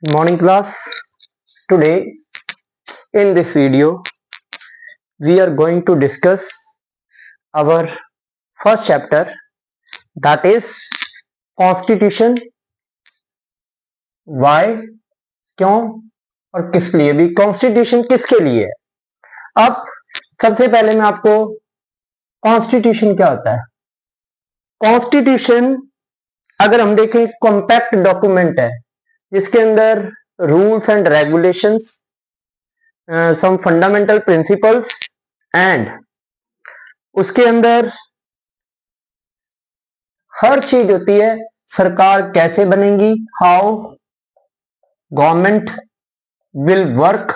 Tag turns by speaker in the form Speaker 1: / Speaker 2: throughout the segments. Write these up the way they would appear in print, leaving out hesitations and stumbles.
Speaker 1: Morning class. Today in this video we are going to discuss our first chapter, that is Constitution. Why, क्यों और किस लिए भी constitution किसके लिए है। अब सबसे पहले मैं आपको कॉन्स्टिट्यूशन क्या होता है। कॉन्स्टिट्यूशन अगर हम देखें कॉम्पैक्ट डॉक्यूमेंट है जिसके अंदर rules and regulations, some fundamental principles and उसके अंदर हर चीज होती है। सरकार कैसे बनेगी, how government will work,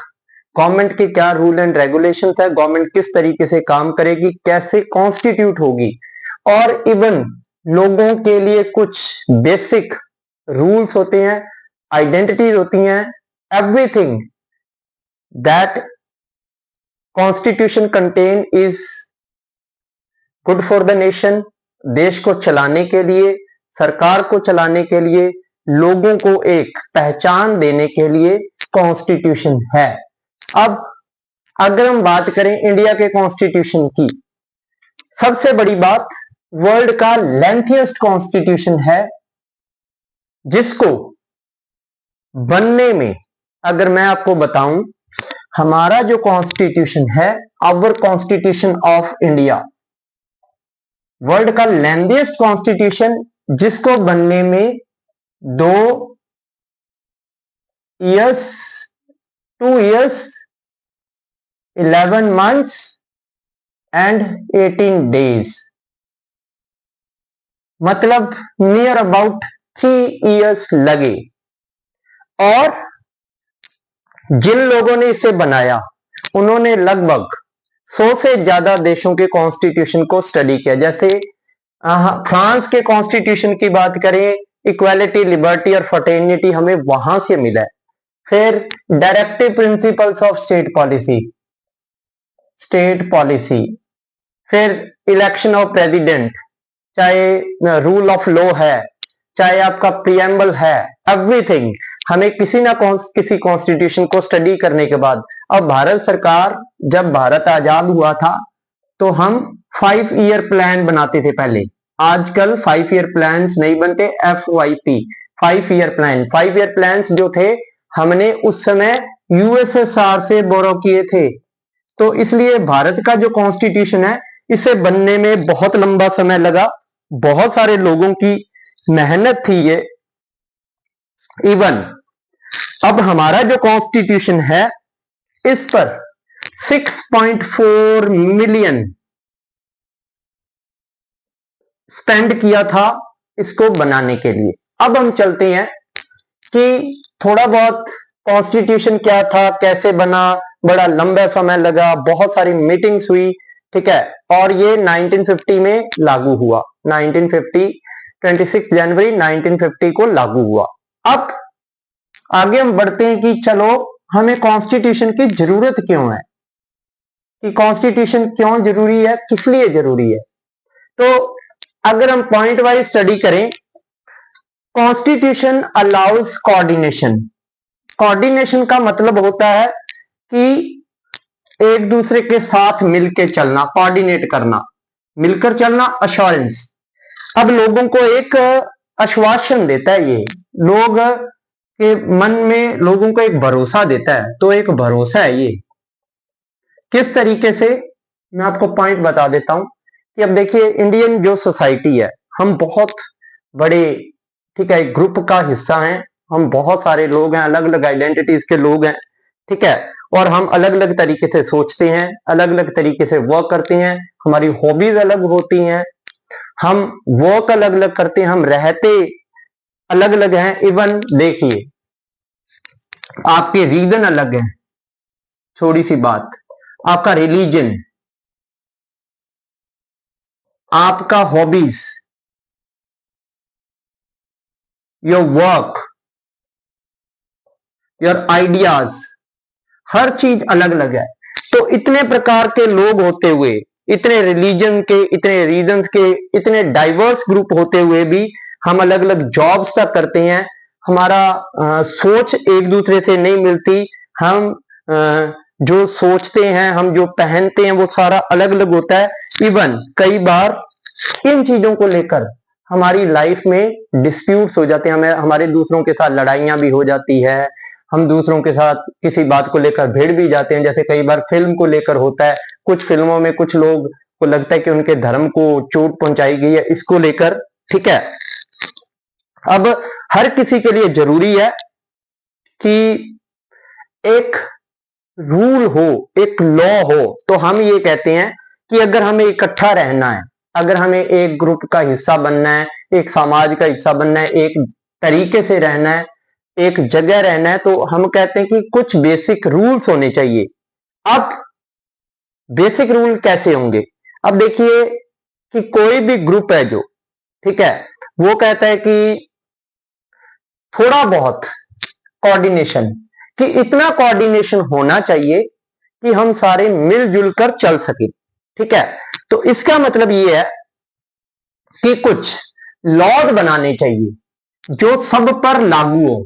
Speaker 1: government के क्या रूल एंड रेगुलेशंस है, गवर्नमेंट किस तरीके से काम करेगी, कैसे कॉन्स्टिट्यूट होगी, और इवन लोगों के लिए कुछ बेसिक रूल्स होते हैं, आइडेंटिटीज होती हैं। Everything that constitution contain is good for the nation. देश को चलाने के लिए, सरकार को चलाने के लिए, लोगों को एक पहचान देने के लिए कॉन्स्टिट्यूशन है। अब अगर हम बात करें इंडिया के कॉन्स्टिट्यूशन की, सबसे बड़ी बात वर्ल्ड का लेंथीएस्ट कॉन्स्टिट्यूशन है, जिसको बनने में अगर मैं आपको बताऊं, हमारा जो कॉन्स्टिट्यूशन है, our constitution of India, world का लेंथीएस्ट कॉन्स्टिट्यूशन, जिसको बनने में 2 years, 2 years, 11 months and 18 days, मतलब नियर अबाउट 3 years लगे। और जिन लोगों ने इसे बनाया उन्होंने लगभग 100 से ज्यादा देशों के कॉन्स्टिट्यूशन को स्टडी किया। जैसे फ्रांस के कॉन्स्टिट्यूशन की बात करें, इक्वालिटी, लिबर्टी और फ्रेटर्निटी हमें वहां से मिला है। फिर directive principles of state policy, फिर इलेक्शन ऑफ प्रेसिडेंट, चाहे रूल ऑफ लॉ है, चाहे आपका प्रियम्बल है, एवरीथिंग हमें किसी ना किसी कॉन्स्टिट्यूशन को स्टडी करने के बाद, अब भारत सरकार जब भारत आजाद हुआ था तो हम 5 year प्लान बनाते थे पहले। आजकल 5 year प्लान्स नहीं बनते, FYP 5 year प्लान्स जो थे हमने उस समय यूएसएसआर से बोरो किए थे। तो इसलिए भारत का जो कॉन्स्टिट्यूशन है, इसे बनने में बहुत लंबा समय लगा, बहुत सारे लोगों की मेहनत थी ये। इवन अब हमारा जो कॉन्स्टिट्यूशन है, इस पर 6.4 मिलियन स्पेंड किया था इसको बनाने के लिए। अब हम चलते हैं कि थोड़ा बहुत कॉन्स्टिट्यूशन क्या था, कैसे बना, बड़ा लंबा समय लगा, बहुत सारी मीटिंग्स हुई, ठीक है, और ये 1950 में लागू हुआ। 26 जनवरी 1950 को लागू हुआ। अब आगे हम बढ़ते हैं कि चलो हमें कॉन्स्टिट्यूशन की जरूरत क्यों है, कि कॉन्स्टिट्यूशन क्यों जरूरी है, किस लिए जरूरी है। तो अगर हम पॉइंट वाइज स्टडी करें, कॉन्स्टिट्यूशन अलाउज कोऑर्डिनेशन। कोऑर्डिनेशन का मतलब होता है कि एक दूसरे के साथ मिलकर चलना, कोऑर्डिनेट करना, मिलकर चलना, अश्योरेंस। अब लोगों को एक आश्वासन देता है, ये लोग के मन में लोगों को एक भरोसा देता है। तो एक भरोसा है ये, किस तरीके से मैं आपको पॉइंट बता देता हूं कि अब देखिए इंडियन जो सोसाइटी है, हम बहुत बड़े, ठीक है, ग्रुप का हिस्सा हैं, हम बहुत सारे लोग हैं, अलग अलग आइडेंटिटीज के लोग हैं, ठीक है, और हम अलग अलग तरीके से सोचते हैं, अलग अलग तरीके से वर्क करते हैं, हमारी हॉबीज अलग होती हैं, हम वर्क अलग अलग करते हैं, हम रहते अलग अलग हैं। इवन देखिए आपके रीजन अलग है, छोटी सी बात, आपका रिलीजन, आपका hobbies, your work, your ideas, हर चीज अलग अलग है। तो इतने प्रकार के लोग होते हुए, इतने रिलीजन के, इतने रीजन के, इतने डाइवर्स ग्रुप होते हुए भी हम अलग अलग जॉब्स तक करते हैं, हमारा सोच एक दूसरे से नहीं मिलती, हम जो सोचते हैं, हम जो पहनते हैं वो सारा अलग अलग होता है। इवन कई बार इन चीजों को लेकर हमारी लाइफ में डिस्प्यूट्स हो जाते हैं, हमें हमारे दूसरों के साथ लड़ाइयां भी हो जाती है, हम दूसरों के साथ किसी बात को लेकर भिड़ भी जाते हैं। जैसे कई बार फिल्म को लेकर होता है, कुछ फिल्मों में कुछ लोग को लगता है कि उनके धर्म को चोट पहुंचाई गई है, इसको लेकर, ठीक है। अब हर किसी के लिए जरूरी है कि एक रूल हो, एक लॉ हो। तो हम ये कहते हैं कि अगर हमें इकट्ठा रहना है, अगर हमें एक ग्रुप का हिस्सा बनना है, एक समाज का हिस्सा बनना है, एक तरीके से रहना है, एक जगह रहना है, तो हम कहते हैं कि कुछ बेसिक रूल्स होने चाहिए। अब बेसिक रूल कैसे होंगे? अब देखिए कि कोई भी ग्रुप है जो, ठीक है, वो कहता है कि थोड़ा बहुत कोऑर्डिनेशन, कि इतना कोऑर्डिनेशन होना चाहिए कि हम सारे मिलजुल कर चल सके, ठीक है। तो इसका मतलब ये है कि कुछ लॉज बनाने चाहिए जो सब पर लागू हो,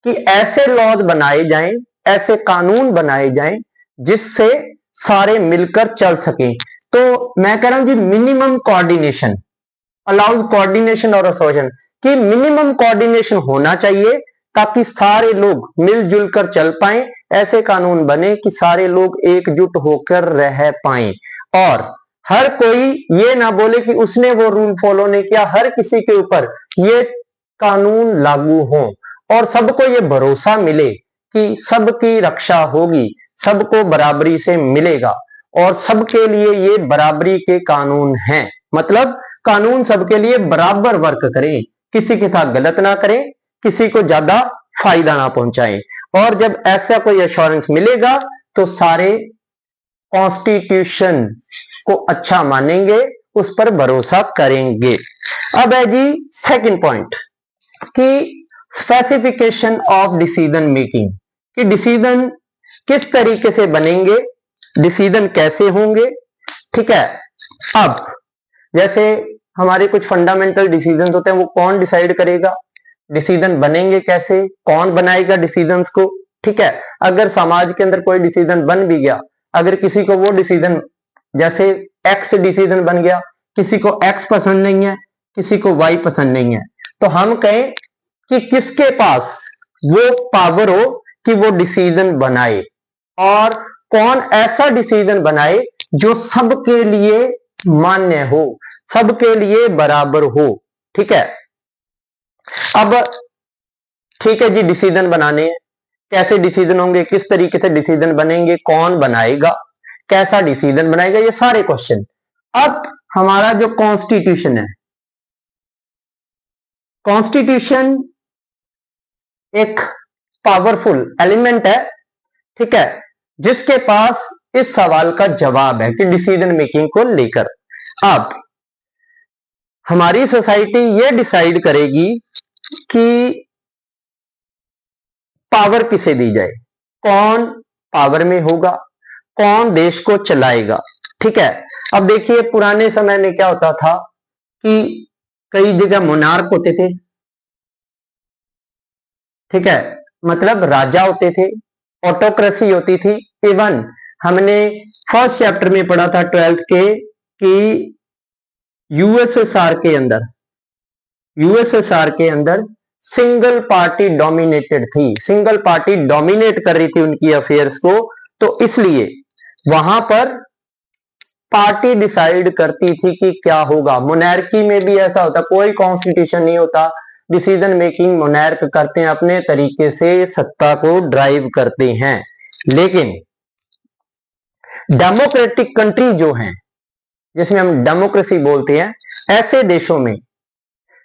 Speaker 1: कि ऐसे लॉज बनाए जाएं, ऐसे कानून बनाए जाएं जिससे सारे मिलकर चल सकें। तो मैं कह रहा हूं जी मिनिमम कोऑर्डिनेशन अलाउज कोऑर्डिनेशन और एसोसिएशन, कि मिनिमम कोऑर्डिनेशन होना चाहिए ताकि सारे लोग मिलजुल कर चल पाएं। ऐसे कानून बने कि सारे लोग एकजुट होकर रह पाएं और हर कोई ये ना बोले कि उसने वो रूल फॉलो नहीं किया, हर किसी के ऊपर ये कानून लागू हो और सबको ये भरोसा मिले कि सबकी रक्षा होगी, सबको बराबरी से मिलेगा और सबके लिए ये बराबरी के कानून हैं। मतलब कानून सबके लिए बराबर वर्क करें, किसी के साथ गलत ना करें, किसी को ज्यादा फायदा ना पहुंचाएं। और जब ऐसा कोई एश्योरेंस मिलेगा तो सारे कॉन्स्टिट्यूशन को अच्छा मानेंगे, उस पर भरोसा करेंगे। अब है जी सेकंड पॉइंट कि स्पेसिफिकेशन ऑफ डिसीजन मेकिंग, कि डिसीजन किस तरीके से बनेंगे, डिसीजन कैसे होंगे, ठीक है। अब जैसे हमारे कुछ फंडामेंटल डिसीजन होते हैं, वो कौन डिसाइड करेगा, डिसीजन बनेंगे कैसे, कौन बनाएगा डिसीजंस को, ठीक है। अगर समाज के अंदर कोई डिसीजन बन भी गया, अगर किसी को वो डिसीजन, जैसे एक्स डिसीजन बन गया, किसी को एक्स पसंद नहीं है, किसी को वाई पसंद नहीं है, तो हम कहें कि किसके पास वो पावर हो कि वो डिसीजन बनाए और कौन ऐसा डिसीजन बनाए जो सबके लिए मान्य हो, सबके लिए बराबर हो, ठीक है। अब ठीक है जी, डिसीजन बनाने हैं, कैसे डिसीजन होंगे, किस तरीके से डिसीजन बनेंगे, कौन बनाएगा, कैसा डिसीजन बनाएगा, ये सारे क्वेश्चन। अब हमारा जो कॉन्स्टिट्यूशन है, कॉन्स्टिट्यूशन एक पावरफुल एलिमेंट है, ठीक है, जिसके पास इस सवाल का जवाब है कि डिसीजन मेकिंग को लेकर। अब हमारी सोसाइटी ये डिसाइड करेगी कि पावर किसे दी जाए, कौन पावर में होगा, कौन देश को चलाएगा, ठीक है। अब देखिए पुराने समय में क्या होता था कि कई जगह मोनार्क होते थे, ठीक है, मतलब राजा होते थे, ऑटोक्रेसी होती थी। इवन हमने फर्स्ट चैप्टर में पढ़ा था 12th के कि यूएसएसआर के अंदर सिंगल पार्टी डोमिनेटेड थी, सिंगल पार्टी डोमिनेट कर रही थी उनकी अफेयर्स को। तो इसलिए वहां पर पार्टी डिसाइड करती थी कि क्या होगा। मोनार्की में भी ऐसा होता, कोई कॉन्स्टिट्यूशन नहीं होता, डिसीजन मेकिंग मोनार्क करते हैं, अपने तरीके से सत्ता को ड्राइव करते हैं। लेकिन डेमोक्रेटिक कंट्री जो हैं, जिसमें हम डेमोक्रेसी बोलते हैं, ऐसे देशों में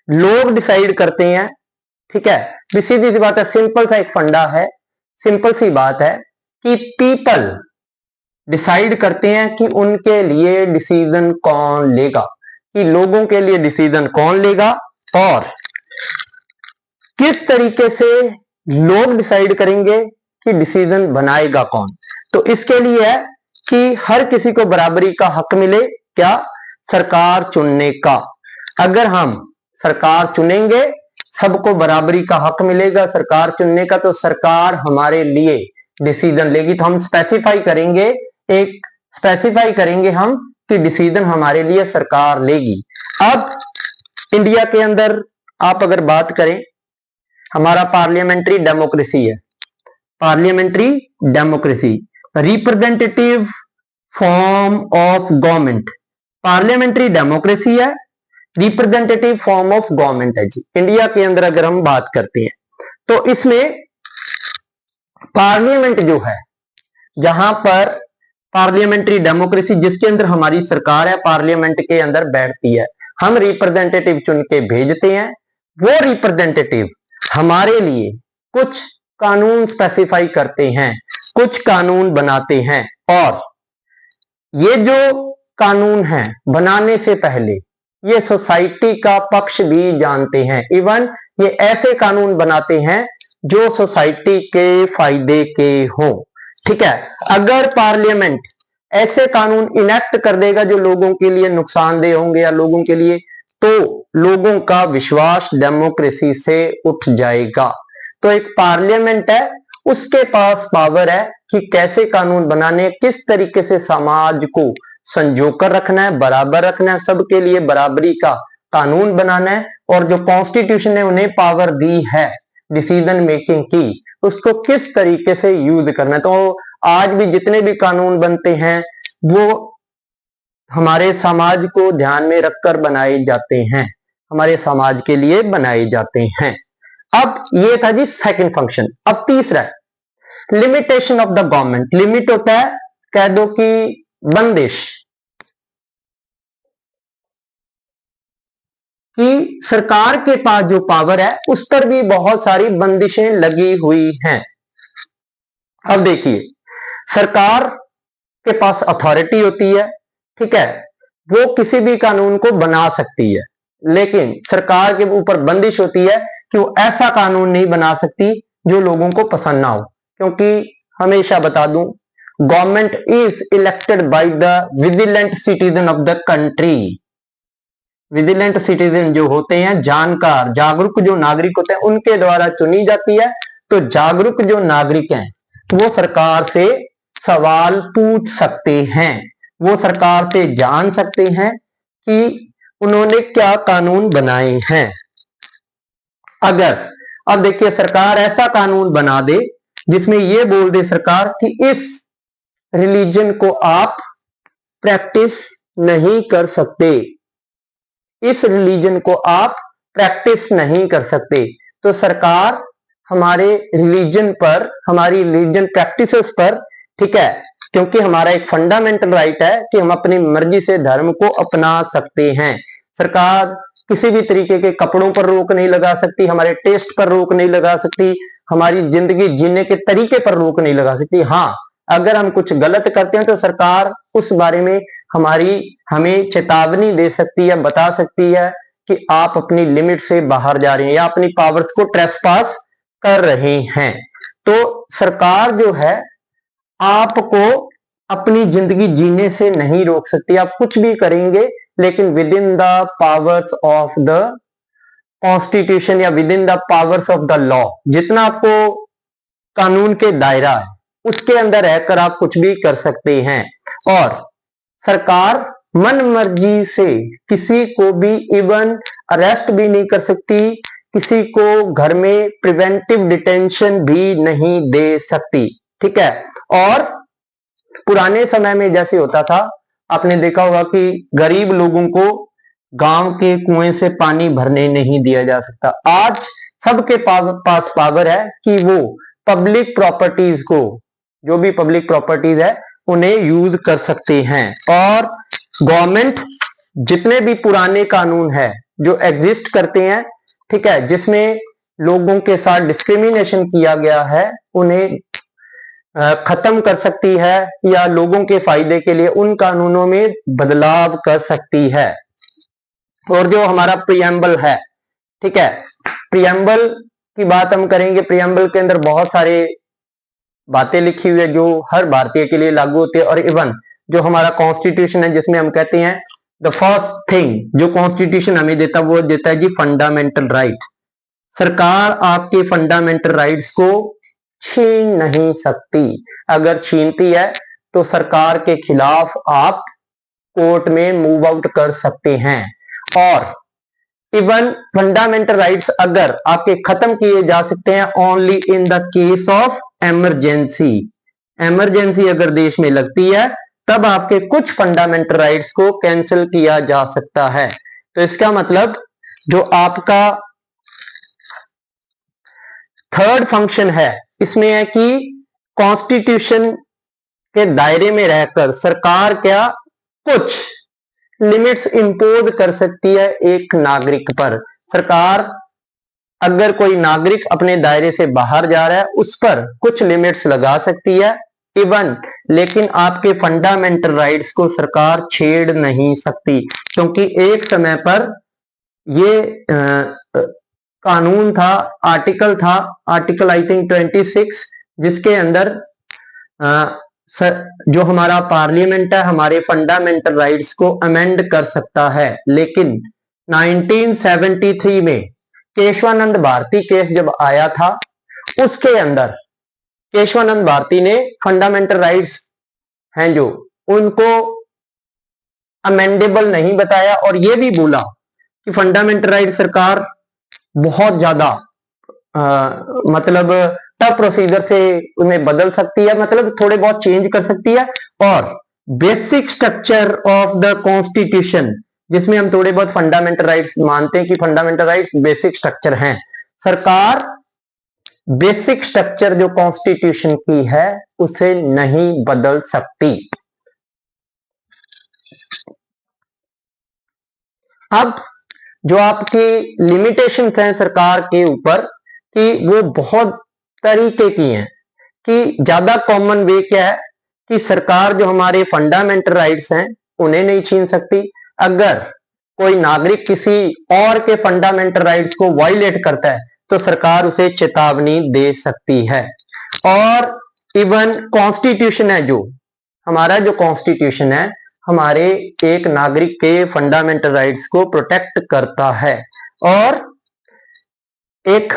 Speaker 1: लोग डिसाइड करते हैं, ठीक है। सीधी सी बात है, सिंपल सा एक फंडा है, सिंपल सी बात है कि पीपल डिसाइड करते हैं कि उनके लिए डिसीजन कौन लेगा, कि लोगों के लिए डिसीजन कौन लेगा और किस तरीके से लोग डिसाइड करेंगे कि डिसीजन बनाएगा कौन। तो इसके लिए है कि हर किसी को बराबरी का हक मिले, क्या, सरकार चुनने का। अगर हम सरकार चुनेंगे, सबको बराबरी का हक मिलेगा सरकार चुनने का, तो सरकार हमारे लिए डिसीजन लेगी। तो हम स्पेसिफाई करेंगे हम कि डिसीजन हमारे लिए सरकार लेगी। अब इंडिया के अंदर आप अगर बात करें, हमारा पार्लियामेंट्री डेमोक्रेसी है, parliamentary democracy, representative form of government. Parliamentary democracy है, रिप्रेजेंटेटिव फॉर्म ऑफ गवर्नमेंट है जी इंडिया के अंदर अगर हम बात करते हैं। तो इसमें पार्लियामेंट जो है, जहां पर पार्लियामेंट्री डेमोक्रेसी जिसके अंदर हमारी सरकार है, पार्लियामेंट के अंदर बैठती है, हम रिप्रेजेंटेटिव चुन के भेजते हैं, वो रिप्रेजेंटेटिव हमारे लिए कुछ कानून स्पेसिफाई करते हैं, कुछ कानून बनाते हैं, और ये जो कानून है बनाने से पहले ये सोसाइटी का पक्ष भी जानते हैं। इवन ये ऐसे कानून बनाते हैं जो सोसाइटी के फायदे के हों। ठीक है, अगर पार्लियामेंट ऐसे कानून इनेक्ट कर देगा जो लोगों के लिए नुकसानदेह होंगे या लोगों के लिए, तो लोगों का विश्वास डेमोक्रेसी से उठ जाएगा। तो एक पार्लियामेंट है, उसके पास पावर है कि कैसे कानून बनाने, किस तरीके से समाज को संजोकर रखना है, बराबर रखना है, सबके लिए बराबरी का कानून बनाना है, और जो कॉन्स्टिट्यूशन ने उन्हें पावर दी है डिसीजन मेकिंग की, उसको किस तरीके से यूज करना है। तो आज भी जितने भी कानून बनते हैं वो हमारे समाज को ध्यान में रखकर बनाए जाते हैं, हमारे समाज के लिए बनाए जाते हैं। अब ये था जी सेकंड फंक्शन। अब तीसरा है limitation of the government. Limit होता है, कह दो कि बंदिश, कि सरकार के पास जो पावर है उस पर भी बहुत सारी बंदिशें लगी हुई हैं। अब देखिए, सरकार के पास अथॉरिटी होती है, ठीक है, वो किसी भी कानून को बना सकती है, लेकिन सरकार के ऊपर बंदिश होती है कि वो ऐसा कानून नहीं बना सकती जो लोगों को पसंद ना हो। क्योंकि हमेशा बता दूं, government is elected by the vigilant citizen of the country. Vigilant citizen जो होते हैं, जानकार जागरूक जो नागरिक होते हैं, उनके द्वारा चुनी जाती है। तो जागरूक जो नागरिक हैं वो सरकार से सवाल पूछ सकते हैं, वो सरकार से जान सकते हैं कि उन्होंने क्या कानून बनाए हैं। अगर अब देखिए सरकार ऐसा कानून बना दे जिसमें ये बोल दे सरकार कि इस रिलीजन को आप प्रैक्टिस नहीं कर सकते, इस रिलीजन को आप प्रैक्टिस नहीं कर सकते, तो सरकार हमारे रिलीजन पर, हमारी रिलीजन प्रैक्टिसेस पर, ठीक है, क्योंकि हमारा एक फंडामेंटल राइट है कि हम अपनी मर्जी से धर्म को अपना सकते हैं। सरकार किसी भी तरीके के कपड़ों पर रोक नहीं लगा सकती, हमारे टेस्ट पर रोक नहीं लगा सकती, हमारी जिंदगी जीने के तरीके पर रोक नहीं लगा सकती। हाँ, अगर हम कुछ गलत करते हैं तो सरकार उस बारे में हमें चेतावनी दे सकती है, बता सकती है कि आप अपनी लिमिट से बाहर जा रहे हैं या अपनी पावर्स को ट्रेसपास कर रहे हैं। तो सरकार जो है आपको अपनी जिंदगी जीने से नहीं रोक सकती, आप कुछ भी करेंगे लेकिन within the powers of the constitution या within the powers of the law. जितना आपको कानून के दायरा है उसके अंदर रहकर आप कुछ भी कर सकते हैं। और सरकार मन मर्जी से किसी को भी इवन अरेस्ट भी नहीं कर सकती, किसी को घर में प्रिवेंटिव डिटेंशन भी नहीं दे सकती। ठीक है, और पुराने समय में जैसे होता था, आपने देखा होगा कि गरीब लोगों को गांव के कुएं से पानी भरने नहीं दिया जा सकता। आज सबके पास पावर है कि वो पब्लिक प्रॉपर्टीज को, जो भी पब्लिक प्रॉपर्टीज है, उन्हें यूज कर सकते हैं। और गवर्नमेंट जितने भी पुराने कानून है जो एग्जिस्ट करते हैं, ठीक है, जिसमें लोगों के साथ डिस्क्रिमिनेशन किया गया है, उन्हें खत्म कर सकती है या लोगों के फायदे के लिए उन कानूनों में बदलाव कर सकती है। और जो हमारा प्रियम्बल है, ठीक है, प्रियम्बल की बात हम करेंगे। प्रियम्बल के अंदर बहुत सारे बातें लिखी हुई है जो हर भारतीय के लिए लागू होती है। और इवन जो हमारा कॉन्स्टिट्यूशन है, जिसमें हम कहते हैं द फर्स्ट थिंग जो कॉन्स्टिट्यूशन हमें देता है वो देता है जी फंडामेंटल राइट। सरकार आपके फंडामेंटल राइट्स को छीन नहीं सकती। अगर छीनती है तो सरकार के खिलाफ आप कोर्ट में मूव आउट कर सकते हैं। और इवन फंडामेंटल राइट्स अगर आपके खत्म किए जा सकते हैं only in the case of emergency. Emergency अगर देश में लगती है तब आपके कुछ फंडामेंटल राइट्स को कैंसिल किया जा सकता है। तो इसका मतलब जो आपका थर्ड फंक्शन है इसमें है कि कॉन्स्टिट्यूशन के दायरे में रहकर सरकार क्या कुछ लिमिट्स इंपोज कर सकती है एक नागरिक पर। सरकार अगर कोई नागरिक अपने दायरे से बाहर जा रहा है उस पर कुछ लिमिट्स लगा सकती है इवन, लेकिन आपके फंडामेंटल राइट्स को सरकार छेड़ नहीं सकती, क्योंकि एक समय पर ये कानून था, आर्टिकल आई थिंक 26, जिसके अंदर जो हमारा पार्लियामेंट है हमारे फंडामेंटल राइट्स को अमेंड कर सकता है। लेकिन 1973 में केशवानंद भारती केस जब आया था उसके अंदर केशवानंद भारती ने फंडामेंटल राइट्स हैं जो उनको अमेंडेबल नहीं बताया और यह भी बोला कि फंडामेंटल राइट सरकार बहुत ज्यादा मतलब टफ प्रोसीजर से उन्हें बदल सकती है, मतलब थोड़े बहुत चेंज कर सकती है। और basic structure of the constitution, जिसमें हम थोड़े बहुत फंडामेंटल राइट्स मानते हैं कि फंडामेंटल राइट्स बेसिक स्ट्रक्चर हैं, सरकार बेसिक स्ट्रक्चर जो कॉन्स्टिट्यूशन की है उसे नहीं बदल सकती। अब जो आपकी लिमिटेशंस हैं सरकार के ऊपर कि वो बहुत तरीके की हैं, कि ज्यादा कॉमन वे क्या है कि सरकार जो हमारे फंडामेंटल राइट्स हैं उन्हें नहीं छीन सकती। अगर कोई नागरिक किसी और के फंडामेंटल राइट्स को वायलेट करता है तो सरकार उसे चेतावनी दे सकती है। और इवन कॉन्स्टिट्यूशन है जो हमारा जो कॉन्स्टिट्यूशन है हमारे एक नागरिक के फंडामेंटल राइट्स को प्रोटेक्ट करता है। और एक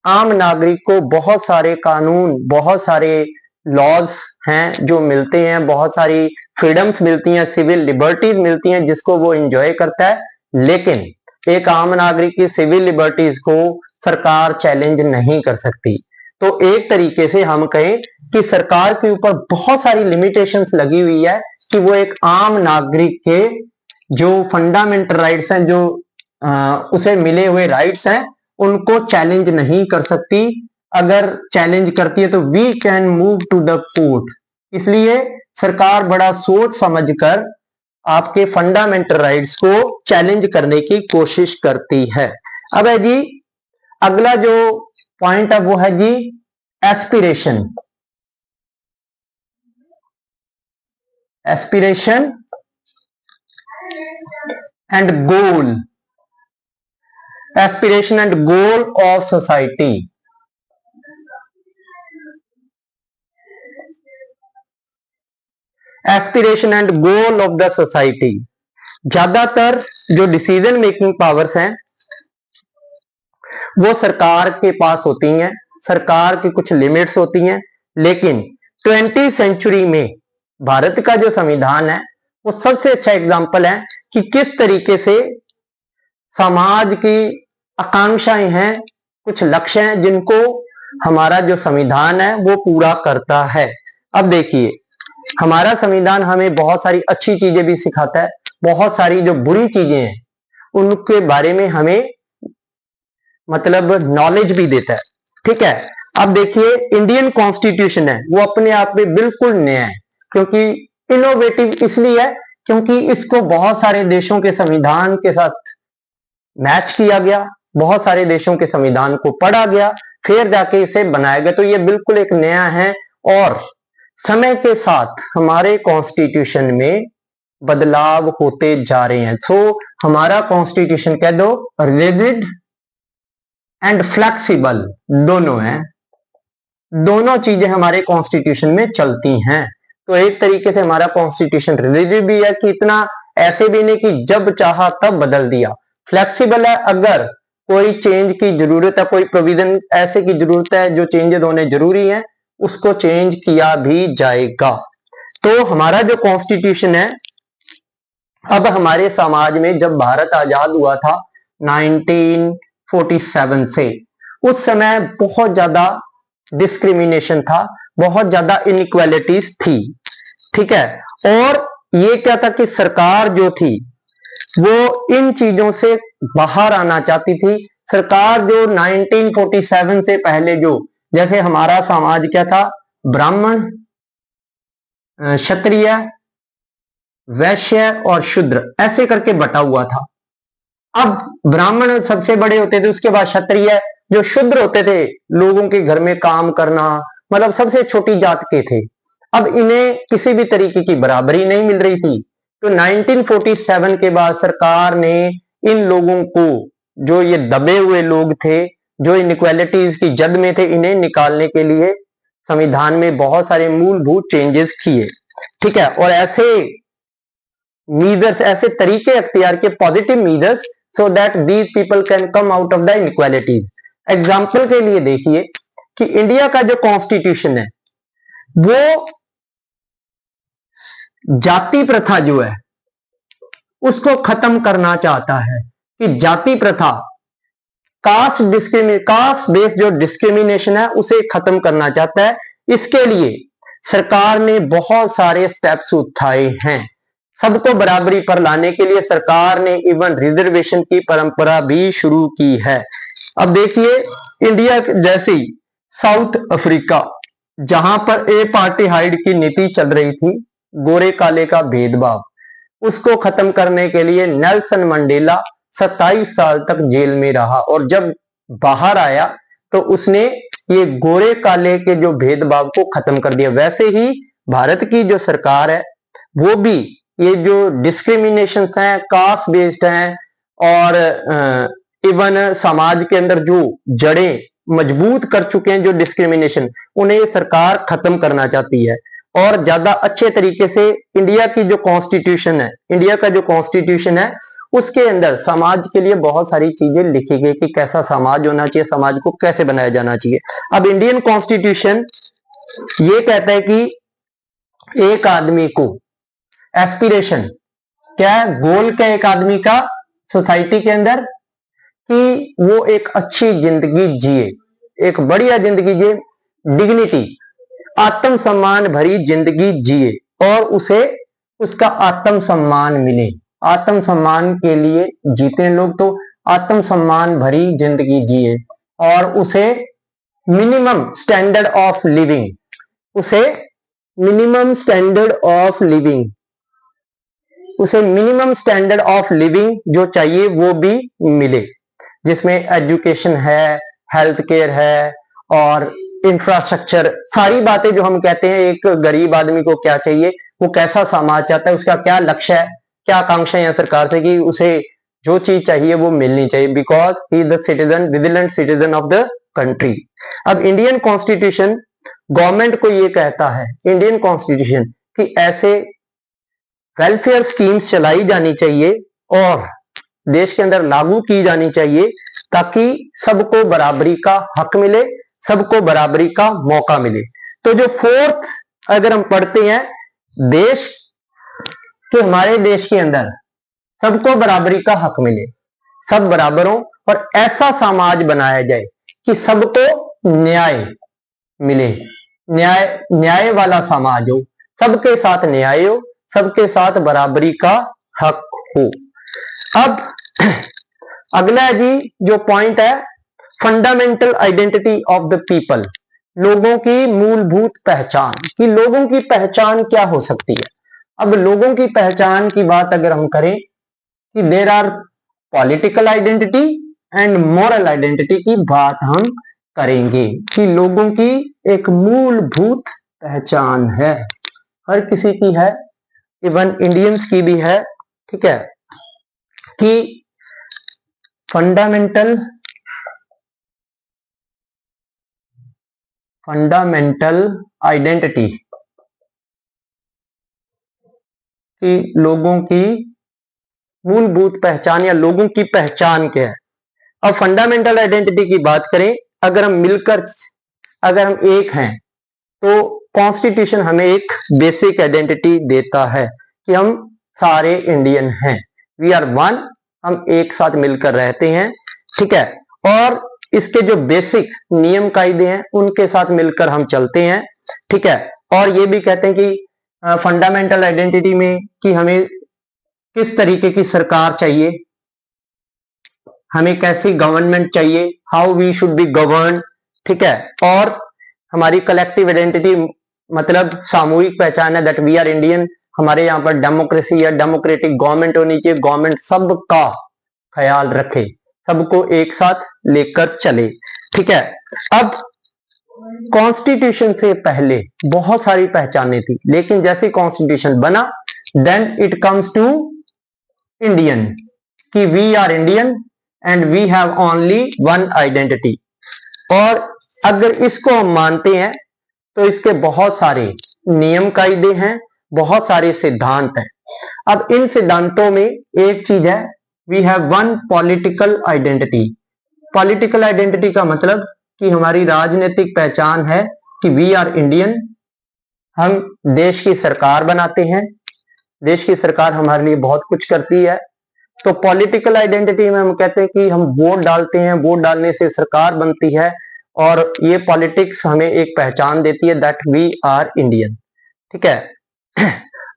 Speaker 1: आम नागरिक को बहुत सारे कानून, बहुत सारे लॉज हैं जो मिलते हैं, बहुत सारी फ्रीडम्स मिलती हैं, सिविल लिबर्टीज मिलती हैं जिसको वो एंजॉय करता है, लेकिन एक आम नागरिक की सिविल लिबर्टीज को सरकार चैलेंज नहीं कर सकती। तो एक तरीके से हम कहें कि सरकार के ऊपर बहुत सारी लिमिटेशंस लगी हुई है कि वो एक आम नागरिक के जो फंडामेंटल राइट्स हैं, जो उसे मिले हुए राइट्स हैं, उनको चैलेंज नहीं कर सकती। अगर चैलेंज करती है तो we can move to the court. इसलिए सरकार बड़ा सोच समझकर आपके फंडामेंटल राइट्स को चैलेंज करने की कोशिश करती है। अब है जी अगला जो पॉइंट है वो है जी aspiration. Aspiration and goal, aspiration and goal of society. Aspiration and goal of the society, ज्यादातर जो डिसीजन मेकिंग पावर्स हैं वो सरकार के पास होती हैं, सरकार की कुछ लिमिट्स होती हैं। लेकिन 20वीं सेंचुरी में भारत का जो संविधान है वो सबसे अच्छा एग्जाम्पल है कि किस तरीके से समाज की आकांक्षाएं हैं, कुछ लक्ष्य हैं जिनको हमारा जो संविधान है वो पूरा करता है। अब देखिए हमारा संविधान हमें बहुत सारी अच्छी चीजें भी सिखाता है, बहुत सारी जो बुरी चीजें हैं उनके बारे में हमें मतलब नॉलेज भी देता है। ठीक है, अब देखिए इंडियन कॉन्स्टिट्यूशन है वो अपने आप में बिल्कुल नया है, क्योंकि इनोवेटिव इसलिए है क्योंकि इसको बहुत सारे देशों के संविधान के साथ मैच किया गया, बहुत सारे देशों के संविधान को पढ़ा गया, फिर जाके इसे बनाया गया। तो ये बिल्कुल एक नया है और समय के साथ हमारे कॉन्स्टिट्यूशन में बदलाव होते जा रहे हैं। तो हमारा कॉन्स्टिट्यूशन कह दो रिजिड एंड फ्लेक्सिबल दोनों है, दोनों चीजें हमारे कॉन्स्टिट्यूशन में चलती हैं। तो एक तरीके से हमारा कॉन्स्टिट्यूशन रिजिड भी है कि इतना ऐसे भी नहीं कि जब चाहा तब बदल दिया, फ्लेक्सिबल है, अगर कोई चेंज की जरूरत है, कोई प्रोविजन ऐसे की जरूरत है जो चेंजेस होने जरूरी हैं, उसको चेंज किया भी जाएगा। तो हमारा जो कॉन्स्टिट्यूशन है, अब हमारे समाज में जब भारत आजाद हुआ था 1947 से, उस समय बहुत ज्यादा डिस्क्रिमिनेशन था, बहुत ज्यादा इनइक्वालिटीज थी, ठीक है। और ये क्या था कि सरकार जो थी वो इन चीजों से बाहर आना चाहती थी। सरकार जो 1947 से पहले जो, जैसे हमारा समाज क्या था, ब्राह्मण, क्षत्रिय, वैश्य और शूद्र ऐसे करके बटा हुआ था। अब ब्राह्मण सबसे बड़े होते थे, उसके बाद क्षत्रिय, जो शूद्र होते थे लोगों के घर में काम करना, मतलब सबसे छोटी जात के थे। अब इन्हें किसी भी तरीके की बराबरी नहीं मिल रही थी। तो 1947 के बाद सरकार ने इन लोगों को, जो ये दबे हुए लोग थे, जो इनइक्वालिटीज की जद में थे, इन्हें निकालने के लिए संविधान में बहुत सारे मूलभूत चेंजेस किए, ठीक है। और ऐसे मीजर्स, ऐसे तरीके अख्तियार के, positive measures, so that these people can come out of the inequalities. Example के लिए देखिए कि इंडिया का जो कॉन्स्टिट्यूशन है वो जाति प्रथा जो है उसको खत्म करना चाहता है, कि जाति प्रथा, कास्ट बेस्ड जो डिस्क्रिमिनेशन है उसे खत्म करना चाहता है। इसके लिए सरकार ने बहुत सारे स्टेप्स उठाए हैं। सबको बराबरी पर लाने के लिए सरकार ने इवन रिजर्वेशन की परंपरा भी शुरू की है। अब देखिए, इंडिया जैसे ही साउथ अफ्रीका, जहां पर ए पार्टीहाइड की नीति चल रही थी, गोरे काले का भेदभाव, उसको खत्म करने के लिए नेल्सन मंडेला 27 साल तक जेल में रहा, और जब बाहर आया तो उसने ये गोरे काले के जो भेदभाव को खत्म कर दिया। वैसे ही भारत की जो सरकार है वो भी ये जो डिस्क्रिमिनेशन हैं, कास्ट बेस्ड हैं, और इवन समाज के अंदर जो जड़ें मजबूत कर चुके हैं, जो डिस्क्रिमिनेशन, उन्हें सरकार खत्म करना चाहती है। और ज्यादा अच्छे तरीके से इंडिया की जो कॉन्स्टिट्यूशन है, इंडिया का जो कॉन्स्टिट्यूशन है उसके अंदर समाज के लिए बहुत सारी चीजें लिखी गई कि कैसा समाज होना चाहिए, समाज को कैसे बनाया जाना चाहिए। अब इंडियन कॉन्स्टिट्यूशन ये कहता है कि एक आदमी को एस्पिरेशन, क्या है, गोल क्या एक आदमी का सोसाइटी के अंदर, कि वो एक अच्छी जिंदगी जिए, एक बढ़िया जिंदगी जिए, डिग्निटी, आत्मसम्मान भरी जिंदगी जिए, और उसे उसका आत्मसम्मान मिले। आत्मसम्मान के लिए जीते हैं लोग, तो आत्मसम्मान भरी जिंदगी जिए, और उसे मिनिमम स्टैंडर्ड ऑफ लिविंग, उसे मिनिमम स्टैंडर्ड ऑफ लिविंग, उसे मिनिमम स्टैंडर्ड ऑफ लिविंग जो चाहिए वो भी मिले, जिसमें एजुकेशन है, हेल्थ केयर है, और इंफ्रास्ट्रक्चर, सारी बातें जो हम कहते हैं एक गरीब आदमी को क्या चाहिए, वो कैसा समाज चाहता है, उसका क्या लक्ष्य है, क्या आकांक्षा है सरकार से, कि उसे जो चीज चाहिए वो मिलनी चाहिए, because he is the citizen, vigilant citizen of the country. अब इंडियन कॉन्स्टिट्यूशन गवर्नमेंट को ये कहता है, इंडियन कॉन्स्टिट्यूशन, कि ऐसे वेलफेयर स्कीम्स चलाई जानी चाहिए और देश के अंदर लागू की जानी चाहिए, ताकि सबको बराबरी का हक मिले, सबको बराबरी का मौका मिले। तो जो फोर्थ अगर हम पढ़ते हैं, देश के, हमारे देश के अंदर सबको बराबरी का हक मिले, सब बराबर हो, और ऐसा समाज बनाया जाए कि सबको न्याय मिले, न्याय वाला समाज हो, सबके साथ न्याय हो, सबके साथ बराबरी का हक हो। अब अगला जी जो पॉइंट है, fundamental identity of the people, लोगों की मूलभूत पहचान, कि लोगों की पहचान क्या हो सकती है। अब लोगों की पहचान की बात अगर हम करें, कि there are political identity and moral identity की बात हम करेंगे, कि लोगों की एक मूलभूत पहचान है, हर किसी की है, इवन इंडियंस की भी है, ठीक है, कि फंडामेंटल आइडेंटिटी, कि लोगों की मूलभूत पहचान या लोगों की पहचान क्या है। अब फंडामेंटल आइडेंटिटी की बात करें, अगर हम एक हैं तो कॉन्स्टिट्यूशन हमें एक बेसिक आइडेंटिटी देता है कि हम सारे इंडियन हैं, वी आर वन, हम एक साथ मिलकर रहते हैं, ठीक है। और इसके जो बेसिक नियम कायदे हैं उनके साथ मिलकर हम चलते हैं, ठीक है। और ये भी कहते हैं कि फंडामेंटल आइडेंटिटी में कि हमें किस तरीके की सरकार चाहिए, हमें कैसी गवर्नमेंट चाहिए, how we should be govern, ठीक है। और हमारी कलेक्टिव आइडेंटिटी मतलब सामूहिक पहचान है, दैट वी आर इंडियन। हमारे यहाँ पर डेमोक्रेसी या डेमोक्रेटिक गवर्नमेंट होनी चाहिए, गवर्नमेंट सबका ख्याल रखे, सबको एक साथ लेकर चले, ठीक है। अब कॉन्स्टिट्यूशन से पहले बहुत सारी पहचानें थी, लेकिन जैसे कॉन्स्टिट्यूशन बना then it comes to Indian, कि we are Indian and we have only one identity. और अगर इसको हम मानते हैं तो इसके बहुत सारे नियम कायदे हैं, बहुत सारे सिद्धांत हैं। अब इन सिद्धांतों में एक चीज है, we have one political identity. Political identity का मतलब कि हमारी राजनीतिक पहचान है कि वी आर इंडियन, हम देश की सरकार बनाते हैं, देश की सरकार हमारे लिए बहुत कुछ करती है। तो पॉलिटिकल आइडेंटिटी में हम कहते हैं कि हम वोट डालते हैं, वोट डालने से सरकार बनती है, और ये पॉलिटिक्स हमें एक पहचान देती है, दैट वी आर इंडियन, ठीक है।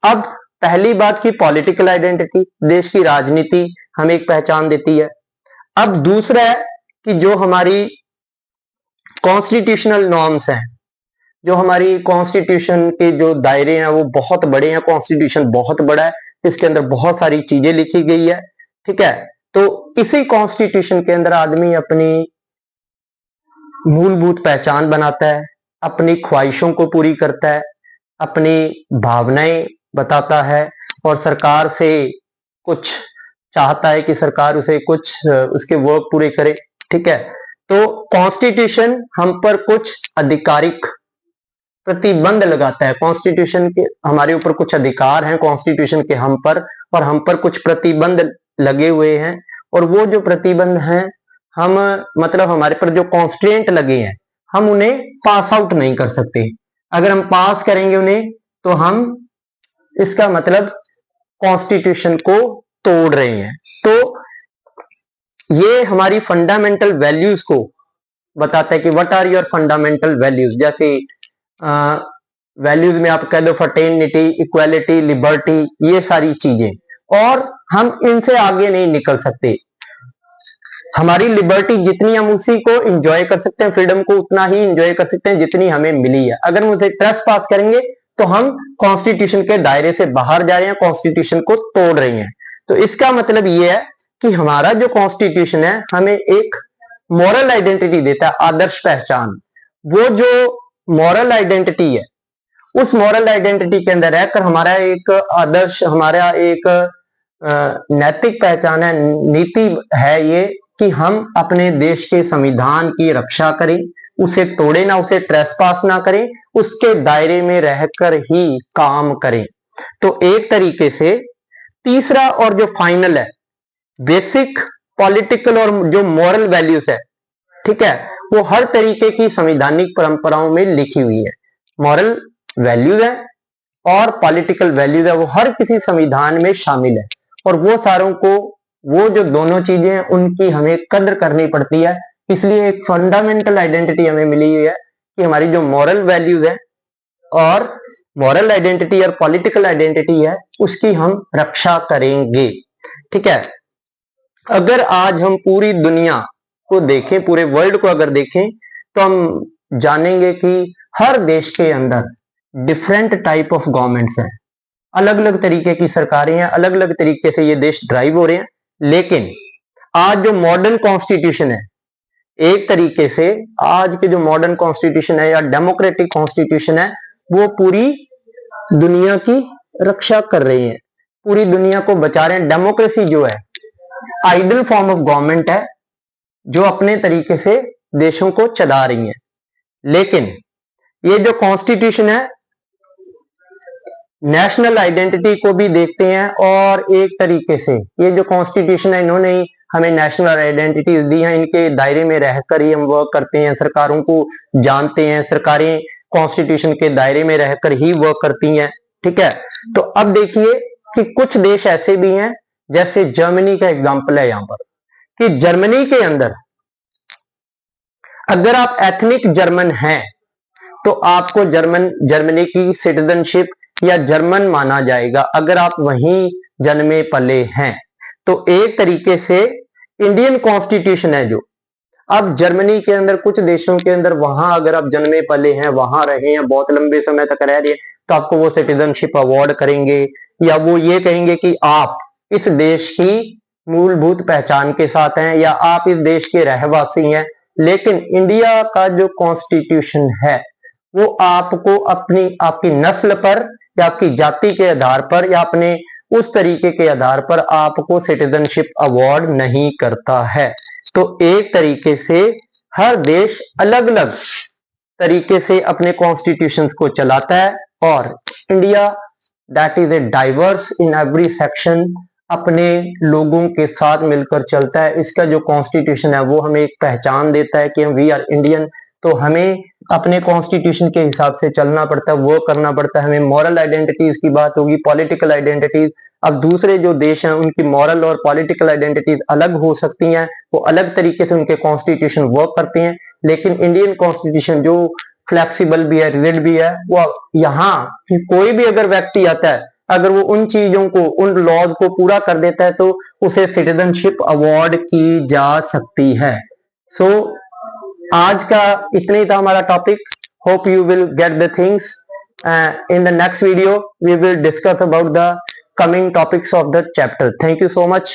Speaker 1: अब पहली बात की पॉलिटिकल आइडेंटिटी, देश की राजनीति हमें एक पहचान देती है। अब दूसरा है कि जो हमारी कॉन्स्टिट्यूशनल नॉर्म्स हैं, जो हमारी कॉन्स्टिट्यूशन के जो दायरे हैं वो बहुत बड़े हैं, कॉन्स्टिट्यूशन बहुत बड़ा है, इसके अंदर बहुत सारी चीजें लिखी गई है, ठीक है। तो इसी कॉन्स्टिट्यूशन के अंदर आदमी अपनी मूलभूत पहचान बनाता है, अपनी ख्वाहिशों को पूरी करता है, अपनी भावनाएं बताता है, और सरकार से कुछ चाहता है कि सरकार उसे कुछ उसके वर्क पूरे करे, ठीक है। तो कॉन्स्टिट्यूशन हम पर कुछ आधिकारिक प्रतिबंध लगाता है, कॉन्स्टिट्यूशन के हमारे ऊपर कुछ अधिकार हैं कॉन्स्टिट्यूशन के हम पर, और हम पर कुछ प्रतिबंध लगे हुए हैं। और वो जो प्रतिबंध हैं, हम मतलब हमारे पर जो कॉन्स्ट्रेंट लगे हैं, हम उन्हें पास आउट नहीं कर सकते। अगर हम पास करेंगे उन्हें तो हम इसका मतलब कॉन्स्टिट्यूशन को तोड़ रहे हैं। तो ये हमारी फंडामेंटल वैल्यूज को बताता है कि what are your fundamental values. जैसे वैल्यूज में आप कह दो फर्टेनिटी, इक्वालिटी, लिबर्टी, ये सारी चीजें, और हम इनसे आगे नहीं निकल सकते। हमारी लिबर्टी जितनी हम उसी को एंजॉय कर सकते हैं, फ्रीडम को उतना ही एंजॉय कर सकते हैं जितनी हमें मिली है। अगर हम उसे ट्रेस पास करेंगे तो हम कॉन्स्टिट्यूशन के दायरे से बाहर जा रहे हैं, कॉन्स्टिट्यूशन को तोड़ रहे हैं। तो इसका मतलब ये है कि हमारा जो कॉन्स्टिट्यूशन है हमें एक मॉरल आइडेंटिटी देता है, आदर्श पहचान। वो जो मॉरल आइडेंटिटी है, उस मॉरल आइडेंटिटी के अंदर रहकर हमारा एक आदर्श, हमारा एक नैतिक पहचान है, नीति है ये कि हम अपने देश के संविधान की रक्षा करें, उसे तोड़े ना, उसे ट्रेसपास ना करें, उसके दायरे में रहकर ही काम करें। तो एक तरीके से तीसरा और जो फाइनल है, बेसिक पॉलिटिकल और जो मॉरल वैल्यूज है, ठीक है, वो हर तरीके की संवैधानिक परंपराओं में लिखी हुई है। मॉरल वैल्यूज है और पॉलिटिकल वैल्यूज है, वो हर किसी संविधान में शामिल है। और वो सारों को, वो जो दोनों चीजें हैं उनकी हमें कद्र करनी पड़ती है। इसलिए एक फंडामेंटल आइडेंटिटी हमें मिली हुई है कि हमारी जो मॉरल वैल्यूज है और मॉरल आइडेंटिटी और पॉलिटिकल आइडेंटिटी है, उसकी हम रक्षा करेंगे, ठीक है। अगर आज हम पूरी दुनिया को देखें, पूरे वर्ल्ड को अगर देखें, तो हम जानेंगे कि हर देश के अंदर डिफरेंट टाइप ऑफ गवर्नमेंट्स हैं, अलग अलग तरीके की सरकारें हैं, अलग अलग तरीके से ये देश ड्राइव हो रहे हैं। लेकिन आज जो मॉडर्न कॉन्स्टिट्यूशन है, एक तरीके से आज के जो मॉडर्न कॉन्स्टिट्यूशन है या डेमोक्रेटिक कॉन्स्टिट्यूशन है, वो पूरी दुनिया की रक्षा कर रही है, पूरी दुनिया को बचा रहे हैं। डेमोक्रेसी जो है आइडल फॉर्म ऑफ गवर्नमेंट है, जो अपने तरीके से देशों को चला रही है। लेकिन ये जो कॉन्स्टिट्यूशन है नेशनल आइडेंटिटी को भी देखते हैं, और एक तरीके से ये जो कॉन्स्टिट्यूशन है, इन्होंने हमें नेशनल आइडेंटिटीज दी हैं, इनके दायरे में रहकर ही हम वर्क करते हैं, सरकारों को जानते हैं, सरकारें कॉन्स्टिट्यूशन के दायरे में रहकर ही वर्क करती हैं। ठीक है, तो अब देखिए कि कुछ देश ऐसे भी हैं, जैसे जर्मनी का एग्जांपल है यहां पर, कि जर्मनी के अंदर अगर आप एथनिक जर्मन हैं तो आपको जर्मनी की सिटीजनशिप या जर्मन माना जाएगा, अगर आप वहीं जन्मे पले हैं। तो एक तरीके से इंडियन कॉन्स्टिट्यूशन है जो, अब जर्मनी के अंदर कुछ देशों के अंदर वहां अगर आप जन्मे पले हैं, वहां रहे हैं, बहुत लंबे समय तक रह रहे हैं, तो आपको वो सिटीजनशिप अवार्ड करेंगे, या वो ये कहेंगे कि आप इस देश की मूलभूत पहचान के साथ हैं, या आप इस देश के रहवासी हैं। लेकिन इंडिया का जो कॉन्स्टिट्यूशन है वो आपको आपकी नस्ल पर या आपकी जाति के आधार पर या अपने उस तरीके के आधार पर आपको सिटीजनशिप अवार्ड नहीं करता है। तो एक तरीके से हर देश अलग अलग तरीके से अपने कॉन्स्टिट्यूशन को चलाता है, और India that is a diverse in every section, अपने लोगों के साथ मिलकर चलता है। इसका जो कॉन्स्टिट्यूशन है वो हमें एक पहचान देता है कि हम वी आर इंडियन, तो हमें अपने कॉन्स्टिट्यूशन के हिसाब से चलना पड़ता है, वो करना पड़ता है हमें। मॉरल आइडेंटिटीज की बात होगी, पॉलिटिकल आइडेंटिटीज, अब दूसरे जो देश हैं उनकी मॉरल और पॉलिटिकल आइडेंटिटीज अलग हो सकती हैं, वो अलग तरीके से उनके कॉन्स्टिट्यूशन वर्क करते हैं। लेकिन इंडियन कॉन्स्टिट्यूशन जो फ्लेक्सिबल भी है, रिजिड भी है, वो यहाँ कोई भी अगर व्यक्ति आता है, अगर वो उन चीजों को, उन लॉज को पूरा कर देता है, तो उसे सिटीजनशिप अवार्ड की जा सकती है। सो आज का इतना ही था हमारा topic. Hope you will get the things. In the next video we will discuss about the coming topics of the chapter. Thank you so much.